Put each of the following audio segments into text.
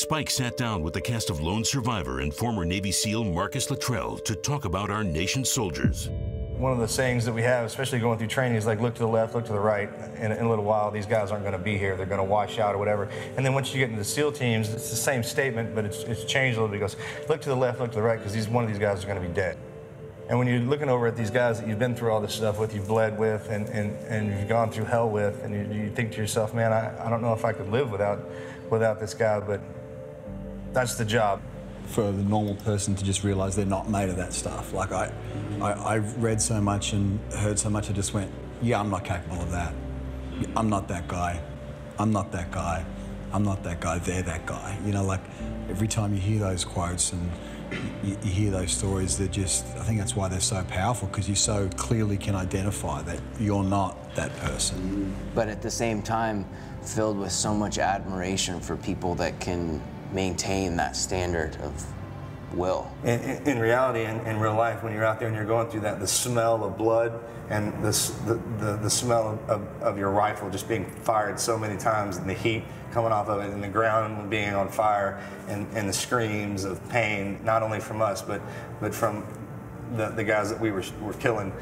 Spike sat down with the cast of Lone Survivor and former Navy SEAL Marcus Luttrell to talk about our nation's soldiers. One of the sayings that we have, especially going through training, is like, look to the left, look to the right. In a little while, these guys aren't going to be here. They're going to wash out or whatever. And then once you get into the SEAL teams, it's the same statement, but it's changed a little bit. It goes, look to the left, look to the right, because one of these guys is going to be dead. And when you're looking over at these guys that you've been through all this stuff with, you've bled with, and you've gone through hell with, and you think to yourself, man, I don't know if I could live without this guy, but that's the job. For the normal person to just realize they're not made of that stuff. Like I've read so much and heard so much, I just went, yeah, I'm not capable of that. I'm not that guy. I'm not that guy. I'm not that guy, they're that guy. You know, like every time you hear those quotes and you hear those stories, they're just, I think that's why they're so powerful, because you so clearly can identify that you're not that person. But at the same time, filled with so much admiration for people that can maintain that standard of will. In reality, in real life, when you're out there and you're going through that, the smell of blood and the smell of your rifle just being fired so many times, and the heat coming off of it, and the ground being on fire, and the screams of pain, not only from us, but from the guys that we were killing,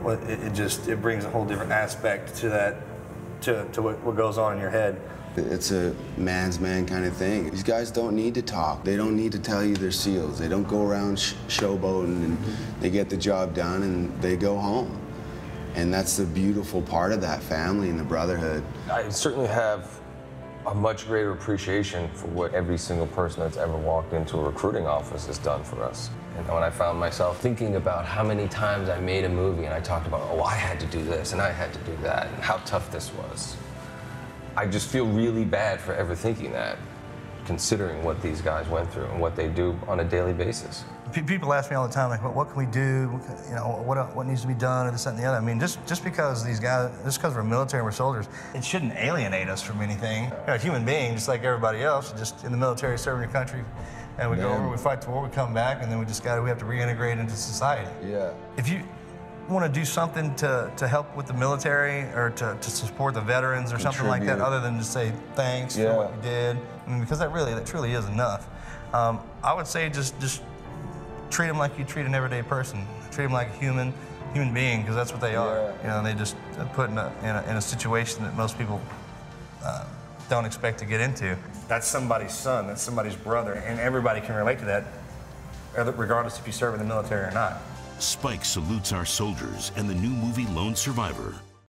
it brings a whole different aspect to that, to what goes on in your head. It's a man's man kind of thing. These guys don't need to talk. They don't need to tell you they're SEALs. They don't go around showboating, and they get the job done and they go home. And that's the beautiful part of that family and the brotherhood. I certainly have a much greater appreciation for what every single person that's ever walked into a recruiting office has done for us. And when I found myself thinking about how many times I made a movie and I talked about, oh, I had to do this and I had to do that, and how tough this was, I just feel really bad for ever thinking that, considering what these guys went through and what they do on a daily basis. People ask me all the time, like, well, what can we do? You know, what needs to be done, or this, that, and the other. I mean, just because these guys, just because we're military and we're soldiers, it shouldn't alienate us from anything. You're a human being, just like everybody else, just in the military, serving your country, and we go over, we fight the war, we come back, and then we have to reintegrate into society. Yeah. If you want to do something to help with the military, or to support the veterans or something like that, other than just say thanks for what you did, I mean, because that truly is enough. I would say just treat them like you treat an everyday person. Treat them like a human being, because that's what they are. You know, they just put in a situation that most people don't expect to get into. That's somebody's son, that's somebody's brother, and everybody can relate to that, regardless if you serve in the military or not. Spike salutes our soldiers and the new movie Lone Survivor.